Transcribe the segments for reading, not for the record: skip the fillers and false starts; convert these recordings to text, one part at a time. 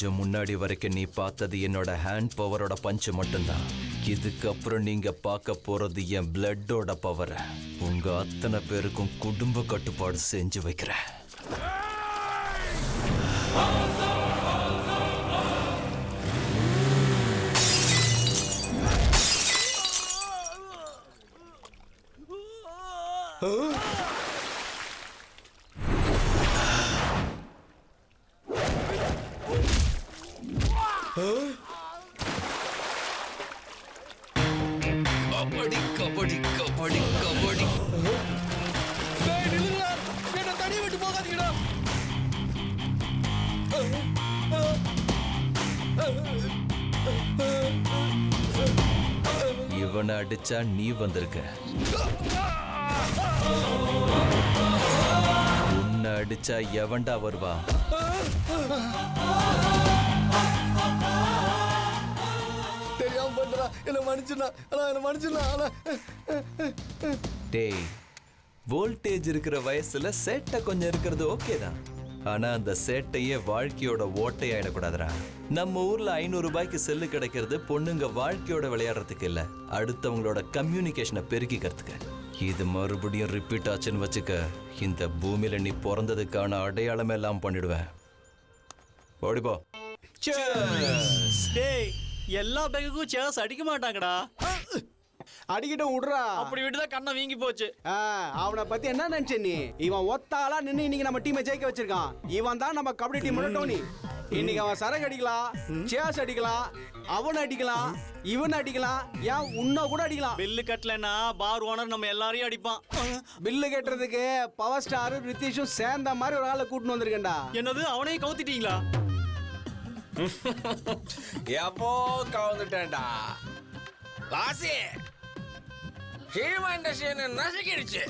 கொஞ்சம் முன்னாடி வரைக்கும் நீ பார்த்தது என்னோட ஹேண்ட் பவரோட பஞ்சு மட்டும்தான். இதுக்கப்புறம் நீங்க பார்க்க போறது என் பிளட்டோட பவரை. உங்க அத்தனை பேருக்கும் குடும்ப கட்டுப்பாடு செஞ்சு வைக்கிறேன். கபடி கபடி கபடி கபடி. தனியை விட்டு போகாதீங்கடா. இவனை அடிச்சா நீ வந்திருக்க, உன்னை அடிச்சா எவன்டா வருவா? தெரியாம பண்றா, என்ன மன்னிச்சுனா. டேய், வோல்டேஜ் இருக்கிற வயசுல சேட்டை கொஞ்சம் இருக்கிறது ஓகே தான். ஆனா அந்த சேட்டையே வாழ்க்கையோட ஓட்டையாயிடக்கூடாதுடா. நம்ம ஊர்ல 500 ரூபாய்க்கு செல்லு கிடைக்கிறது பொண்ணுங்க வாழ்க்கையோட விளையாடுறதுக்கு இல்ல, அடுத்தவங்களோட கம்யூனிகேஷனை பெருக்கிக்கிறதுக்கு. இது மறுபடியும் ரிப்பீட் ஆச்சுன்னு வச்சுக்க, இந்த பூமியில நீ பிறந்ததுக்கான அடையாளம் எல்லாம் பண்ணிடுவேன். ஓடிப்போ. டேய், எல்லா பேக்குக்கும் சேர்ஸ் அடிக்க மாட்டாங்கடா. அடிக்கிட்ட விடுறா. அப்படி விட்டுதான் கண்ணை வீங்கி போச்சு. அவனை பத்தி என்ன நினைச்ச நீ? இவன் ஒத்தாளா நின்னு இன்னைக்கு நம்ம டீமை ஜெயிக்க வச்சிருக்கான். இவன் தான் நம்ம கபடி டீமோட டோனி. இன்னைக்கு அவன் சரக்கு அடிக்கலாம், சேஸ் அடிக்கலாம், அவன் அடிக்கலாம், இவன் அடிக்கலாம், ஏன் உன்ன கூட அடிக்கலாம். பில்லு கட்டலன்னா பார் ஓனர் நம்ம எல்லாரையும் அடிப்பான். பில்லு கட்டுறதுக்கு பவர் ஸ்டார் ரித்திஷும் சேர்ந்த மாதிரி ஒரு ஆளை கூட்டின்னு வந்திருக்கேன்டா. என்னது, அவனையும் கவுத்திட்டீங்களா? எப்போ கவுந்துட்டேன்டா வாசி. சினிமா இண்டஸ்ட்ரி நசுக்கிடுச்சு.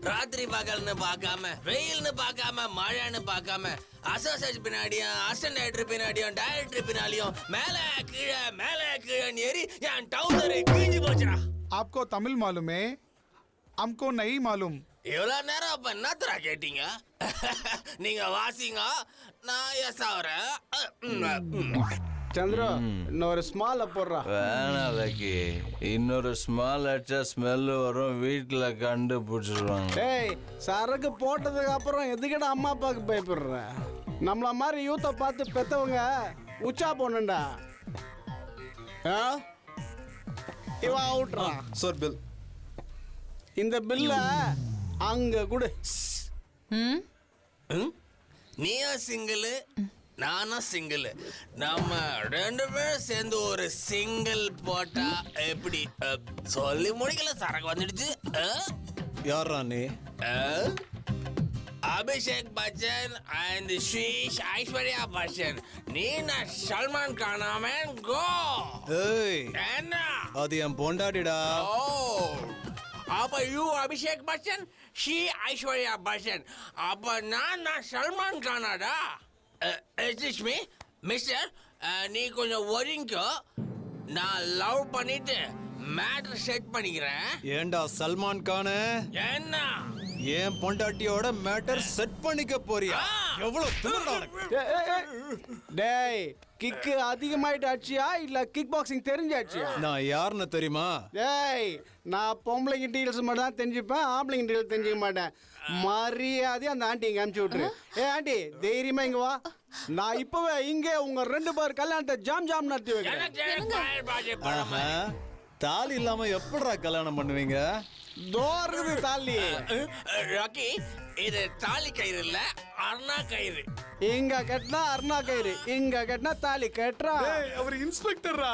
ராத்திரி பகல்னு பார்க்காம, வெயில்னு பார்க்காம, மழைன்னு பார்க்காம, அசோசியேட் பின்னாடியும், அசிஸ்டன்ட் டைரக்டர் பின்னாடியும், டைரக்டர் பின்னாடியும் மேலே கீழே ஏறி என் டவுசரை கிழிஞ்சு போச்சுடா. आपको तमिल मालूम है, हमको नहीं मालूम. இவ்வளவு நேரம் அப்ப என்னத்தரா கேட்டீங்க? நீங்க வாசிங்க, நான் எஸ் ஆகிறேன். சந்திரா, இன்னொரு ஸ்மால போடுறா. வேணாம் லக்கி, இன்னொரு ஸ்மால் அடிச்சா ஸ்மெல் வரும், வீட்டுல கண்டுபிடிச்சிருவாங்க. டேய், சரக்கு போட்டதுக்கு அப்புறம் எதுக்கிட்ட அம்மா அப்பாவுக்கு பயப்படுற? நம்மள மாதிரி யூத்தை பார்த்து பெத்தவங்க உச்சா போனண்டா. இவன் அவுட்றான். Sir bill. இந்த பில்ல அங்க கொடு. நீயும் சிங்கிள், நானும் சிங்கிள். நம்ம 2 பேரும் சேர்ந்து ஒரு சிங்கிள் போட்டா எப்படி? சொல்லி முடிக்கல, சரக்கு வந்துடுச்சு. यार रानी. அபிஷேக் பச்சன் அண்ட் ஸ்ரீஷ் ஐஸ்வர்யா பச்சன். நீ நான் சல்மான் கானாம கோ. ஏய், என்ன அது என் பொண்டாட்டிடா. ஓ, அப்ப யூ அபிஷேக் பச்சன், ஷீ ஐஸ்வர்யா பச்சன். அப்ப நான் சல்மான் கானாடா. எக்ஸ்கியூஸ் மீ மிஸ்டர், நீ கொஞ்சம் ஒதுங்கோ. நான் லவ் பண்ணிட்டு மேட்டர் செட் பண்ணிக்கிறேன். ஏண்டா சல்மான் கானு, என்ன என் பொண்டாட்டியோட மேட்டர் செட் பண்ணிக்க போறியா? எவ்வளவு திமிருடா உனக்கு? டேய், கிக்கு அதிகமாயிட்டு ஆச்சியா இல்ல கிக் பாக்ஸிங் தெரிஞ்சாச்சியா? நான் யாருன்னு தெரியுமா? டேய், நான் பொம்பளைங்க டீல்ஸ் மட்டும் தான் தெரிஞ்சுப்பேன், ஆம்பளைங்க டீல்ஸ் தெரிஞ்சுக்க மாட்டேன். மரியாதையா அந்த ஆண்டி இங்க அனுப்பிச்சு விட்டுரு. ஆண்டி, தைரியமா இங்க வா. நான் இப்பவே இங்கே உங்க 2 பேர் கல்யாணத்தை ஜாம் நடத்தி வைக்கிறேன். ஆஹா, தாலி இல்லாம எப்படிடா கல்யாணம் பண்ணுவீங்க? தோறுது தாலி. ராக்கி, இது தாலி கயிறு இல்ல, அருணா கயிறு. இங்க கட்டினா அருணா கயிறு, இங்க கட்டினா தாலி கட்டுறா. அவர் இன்ஸ்பெக்டரா?